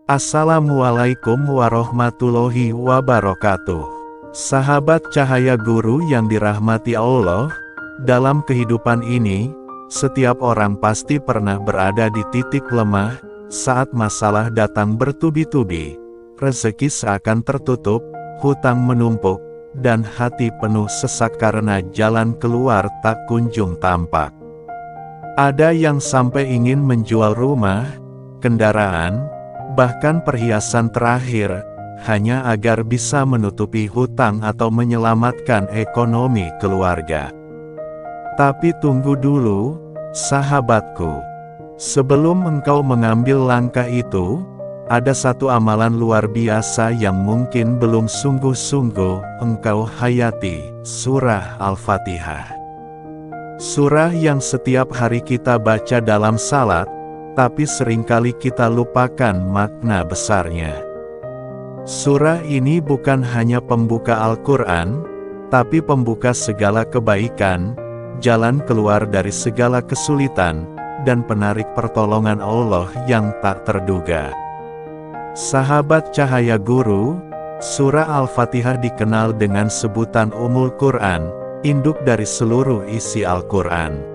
Assalamualaikum warahmatullahi wabarakatuh. Sahabat cahaya guru yang dirahmati Allah, dalam kehidupan ini, setiap orang pasti pernah berada di titik lemah, saat masalah datang bertubi-tubi, rezeki seakan tertutup, hutang menumpuk, dan hati penuh sesak karena jalan keluar tak kunjung tampak. Ada yang sampai ingin menjual rumah, kendaraan, bahkan perhiasan terakhir, hanya agar bisa menutupi hutang atau menyelamatkan ekonomi keluarga. Tapi tunggu dulu, sahabatku. Sebelum engkau mengambil langkah itu, ada satu amalan luar biasa yang mungkin belum sungguh-sungguh engkau hayati, surah Al-Fatihah. Surah yang setiap hari kita baca dalam salat, tapi seringkali kita lupakan makna besarnya. Surah ini bukan hanya pembuka Al-Quran, tapi pembuka segala kebaikan, jalan keluar dari segala kesulitan, dan penarik pertolongan Allah yang tak terduga. Sahabat cahaya guru, surah Al-Fatihah dikenal dengan sebutan Ummul Quran, induk dari seluruh isi Al-Quran.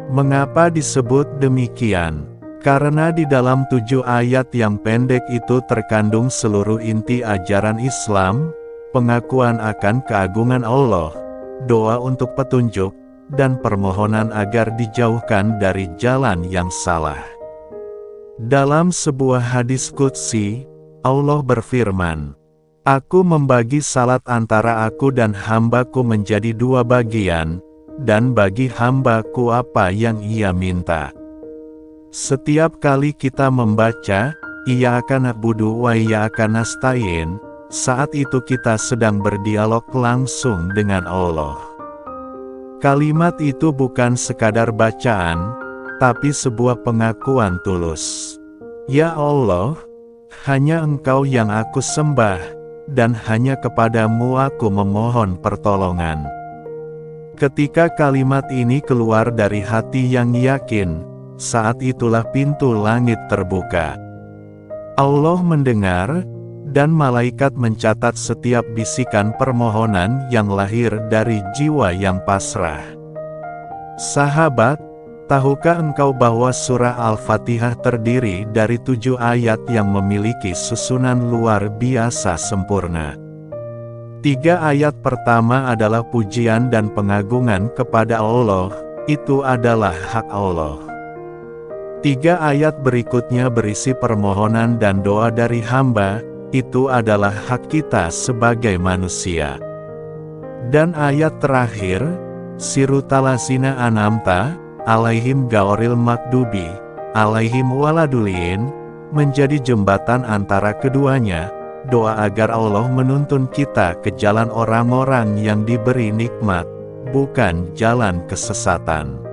Mengapa disebut demikian? Karena di dalam 7 ayat yang pendek itu terkandung seluruh inti ajaran Islam, pengakuan akan keagungan Allah, doa untuk petunjuk, dan permohonan agar dijauhkan dari jalan yang salah. Dalam sebuah hadis qudsi, Allah berfirman, "Aku membagi salat antara aku dan hambaku menjadi 2 bagian, dan bagi hambaku apa yang ia minta." Setiap kali kita membaca, Iyyaka na'budu wa iyyaka nasta'in, saat itu kita sedang berdialog langsung dengan Allah. Kalimat itu bukan sekadar bacaan, tapi sebuah pengakuan tulus. Ya Allah, hanya Engkau yang aku sembah, dan hanya kepadamu aku memohon pertolongan. Ketika kalimat ini keluar dari hati yang yakin, saat itulah pintu langit terbuka. Allah mendengar, dan malaikat mencatat setiap bisikan permohonan yang lahir dari jiwa yang pasrah. Sahabat, tahukah engkau bahwa surah Al-Fatihah terdiri dari 7 ayat yang memiliki susunan luar biasa sempurna? 3 ayat pertama adalah pujian dan pengagungan kepada Allah, itu adalah hak Allah. 3 ayat berikutnya berisi permohonan dan doa dari hamba, itu adalah hak kita sebagai manusia. Dan ayat terakhir, Siratalazina an'amta alaihim ghairil maghdubi alaihim waladhdallin, menjadi jembatan antara keduanya, doa agar Allah menuntun kita ke jalan orang-orang yang diberi nikmat, bukan jalan kesesatan.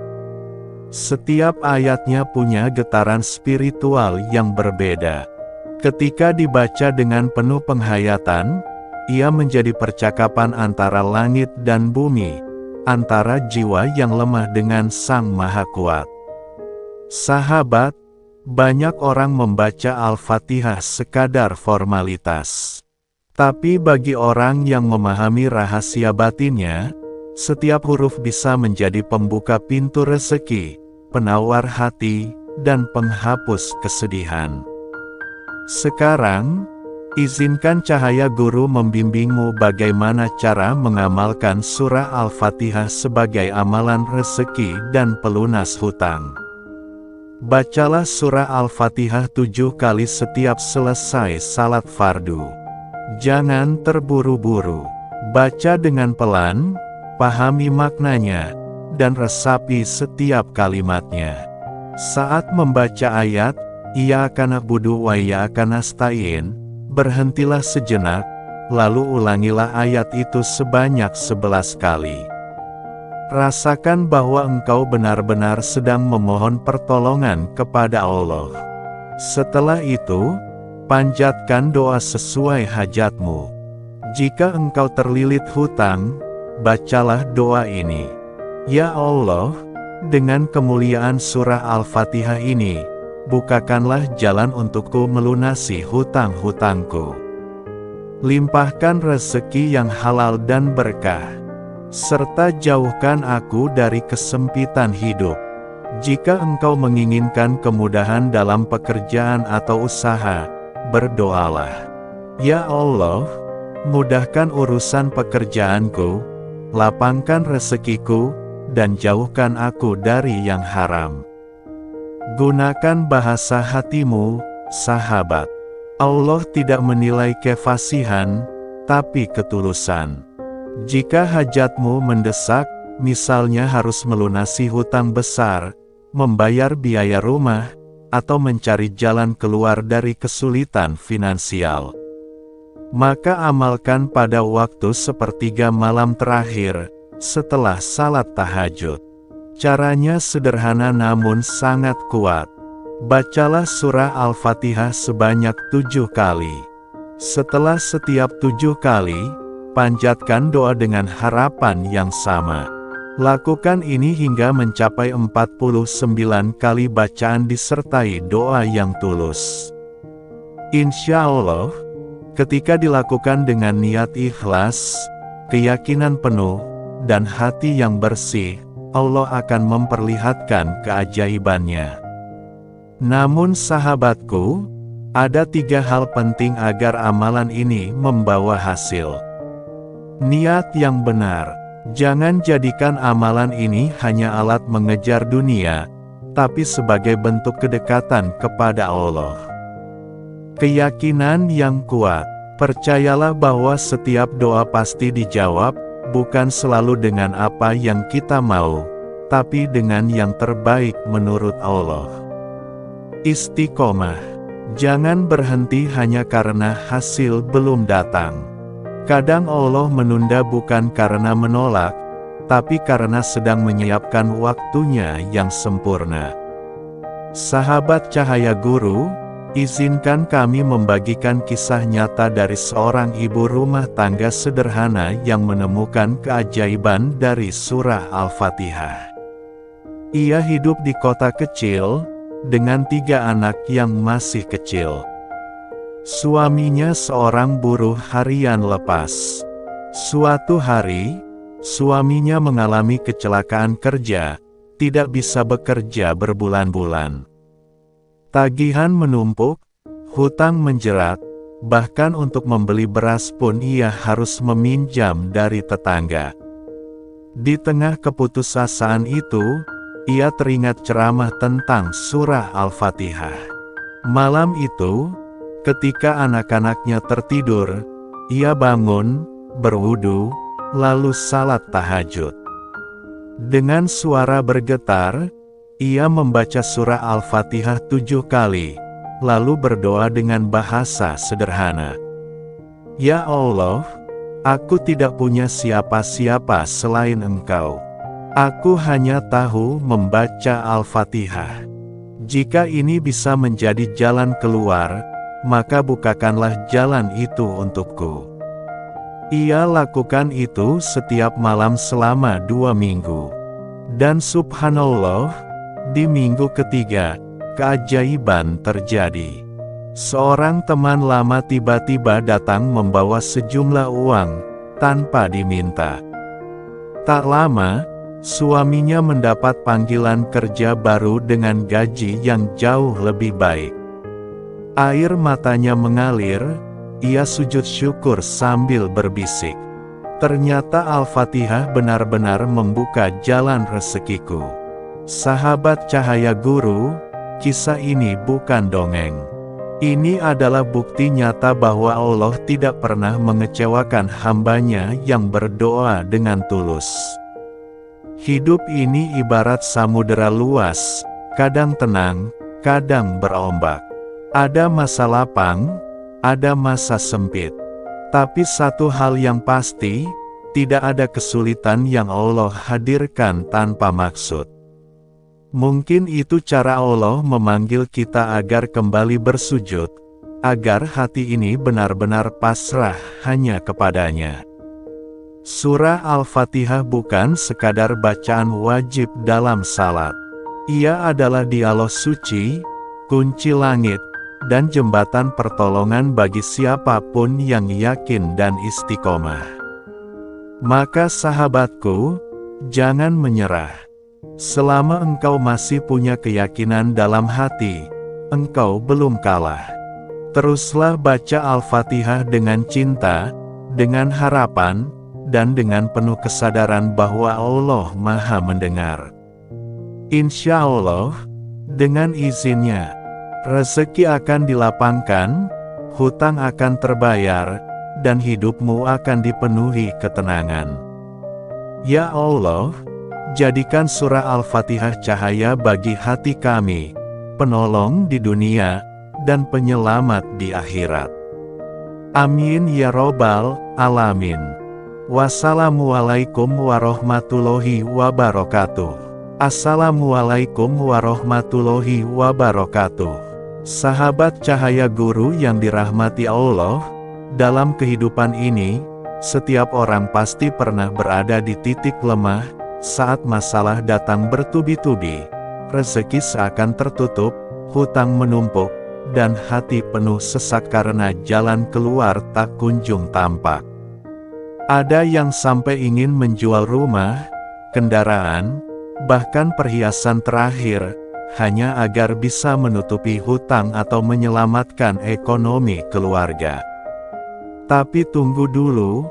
Setiap ayatnya punya getaran spiritual yang berbeda. Ketika dibaca dengan penuh penghayatan, ia menjadi percakapan antara langit dan bumi, antara jiwa yang lemah dengan Sang Maha Kuat. Sahabat, banyak orang membaca Al-Fatihah sekadar formalitas. Tapi bagi orang yang memahami rahasia batinnya, setiap huruf bisa menjadi pembuka pintu rezeki, penawar hati, dan penghapus kesedihan. Sekarang, izinkan cahaya guru membimbingmu bagaimana cara mengamalkan surah Al-Fatihah sebagai amalan rezeki dan pelunas hutang. Bacalah surah Al-Fatihah 7 kali setiap selesai salat fardu. Jangan terburu-buru. Baca dengan pelan, pahami maknanya, dan resapi setiap kalimatnya. Saat membaca ayat, Iyyaka na'budu wa iyyaka nasta'in, berhentilah sejenak, lalu ulangilah ayat itu sebanyak 11 kali. Rasakan bahwa engkau benar-benar sedang memohon pertolongan kepada Allah. Setelah itu, panjatkan doa sesuai hajatmu. Jika engkau terlilit hutang, bacalah doa ini. Ya Allah, dengan kemuliaan surah Al-Fatihah ini, bukakanlah jalan untukku melunasi hutang-hutangku. Limpahkan rezeki yang halal dan berkah, serta jauhkan aku dari kesempitan hidup. Jika engkau menginginkan kemudahan dalam pekerjaan atau usaha, berdoalah. Ya Allah, mudahkan urusan pekerjaanku, lapangkan rezekiku, dan jauhkan aku dari yang haram. Gunakan bahasa hatimu, sahabat. Allah tidak menilai kefasihan, tapi ketulusan. Jika hajatmu mendesak, misalnya harus melunasi hutang besar, membayar biaya rumah, atau mencari jalan keluar dari kesulitan finansial, maka amalkan pada waktu sepertiga malam terakhir, setelah salat tahajud. Caranya sederhana namun sangat kuat. Bacalah surah Al-Fatihah sebanyak 7 kali. Setelah setiap 7 kali, panjatkan doa dengan harapan yang sama. Lakukan ini hingga mencapai 49 kali bacaan disertai doa yang tulus. Insya Allah, ketika dilakukan dengan niat ikhlas, keyakinan penuh, dan hati yang bersih, Allah akan memperlihatkan keajaibannya. Namun sahabatku, ada 3 hal penting agar amalan ini membawa hasil. Niat yang benar. Jangan jadikan amalan ini hanya alat mengejar dunia, tapi sebagai bentuk kedekatan kepada Allah. Keyakinan yang kuat. Percayalah bahwa setiap doa pasti dijawab, bukan selalu dengan apa yang kita mau, tapi dengan yang terbaik menurut Allah. Istiqomah. Jangan berhenti hanya karena hasil belum datang. Kadang Allah menunda bukan karena menolak, tapi karena sedang menyiapkan waktunya yang sempurna. Sahabat Cahaya Guru, izinkan kami membagikan kisah nyata dari seorang ibu rumah tangga sederhana yang menemukan keajaiban dari surah Al-Fatihah. Ia hidup di kota kecil, dengan 3 anak yang masih kecil. Suaminya seorang buruh harian lepas. Suatu hari, suaminya mengalami kecelakaan kerja, tidak bisa bekerja berbulan-bulan. Tagihan menumpuk, hutang menjerat, bahkan untuk membeli beras pun ia harus meminjam dari tetangga. Di tengah keputusasaan itu, ia teringat ceramah tentang surah Al-Fatihah. Malam itu, ketika anak-anaknya tertidur, ia bangun, berwudu, lalu salat tahajud. Dengan suara bergetar, ia membaca surah Al-Fatihah 7 kali, lalu berdoa dengan bahasa sederhana. Ya Allah, aku tidak punya siapa-siapa selain Engkau. Aku hanya tahu membaca Al-Fatihah. Jika ini bisa menjadi jalan keluar, maka bukakanlah jalan itu untukku. Ia lakukan itu setiap malam selama 2 minggu. Dan subhanallah, di minggu ketiga, keajaiban terjadi. Seorang teman lama tiba-tiba datang membawa sejumlah uang, tanpa diminta. Tak lama, suaminya mendapat panggilan kerja baru dengan gaji yang jauh lebih baik. Air matanya mengalir, ia sujud syukur sambil berbisik. Ternyata Al-Fatihah benar-benar membuka jalan rezekiku. Sahabat Cahaya Guru, kisah ini bukan dongeng. Ini adalah bukti nyata bahwa Allah tidak pernah mengecewakan hamba-Nya yang berdoa dengan tulus. Hidup ini ibarat samudera luas, kadang tenang, kadang berombak. Ada masa lapang, ada masa sempit. Tapi satu hal yang pasti, tidak ada kesulitan yang Allah hadirkan tanpa maksud. Mungkin itu cara Allah memanggil kita agar kembali bersujud, agar hati ini benar-benar pasrah hanya kepadanya. Surah Al-Fatihah bukan sekadar bacaan wajib dalam salat. Ia adalah dialog suci, kunci langit, dan jembatan pertolongan bagi siapapun yang yakin dan istiqomah. Maka sahabatku, jangan menyerah. Selama engkau masih punya keyakinan dalam hati, engkau belum kalah. Teruslah baca Al-Fatihah dengan cinta, dengan harapan, dan dengan penuh kesadaran bahwa Allah Maha Mendengar. Insya Allah, dengan izinnya, rezeki akan dilapangkan, hutang akan terbayar, dan hidupmu akan dipenuhi ketenangan. Ya Allah, jadikan surah Al-Fatihah cahaya bagi hati kami, penolong di dunia, dan penyelamat di akhirat. Amin ya Robbal Alamin. Wassalamualaikum warahmatullahi wabarakatuh. Assalamualaikum warahmatullahi wabarakatuh. Sahabat Cahaya Guru yang dirahmati Allah, dalam kehidupan ini, setiap orang pasti pernah berada di titik lemah, saat masalah datang bertubi-tubi, rezeki seakan tertutup, hutang menumpuk, dan hati penuh sesak karena jalan keluar tak kunjung tampak. Ada yang sampai ingin menjual rumah, kendaraan, bahkan perhiasan terakhir, hanya agar bisa menutupi hutang atau menyelamatkan ekonomi keluarga. Tapi tunggu dulu,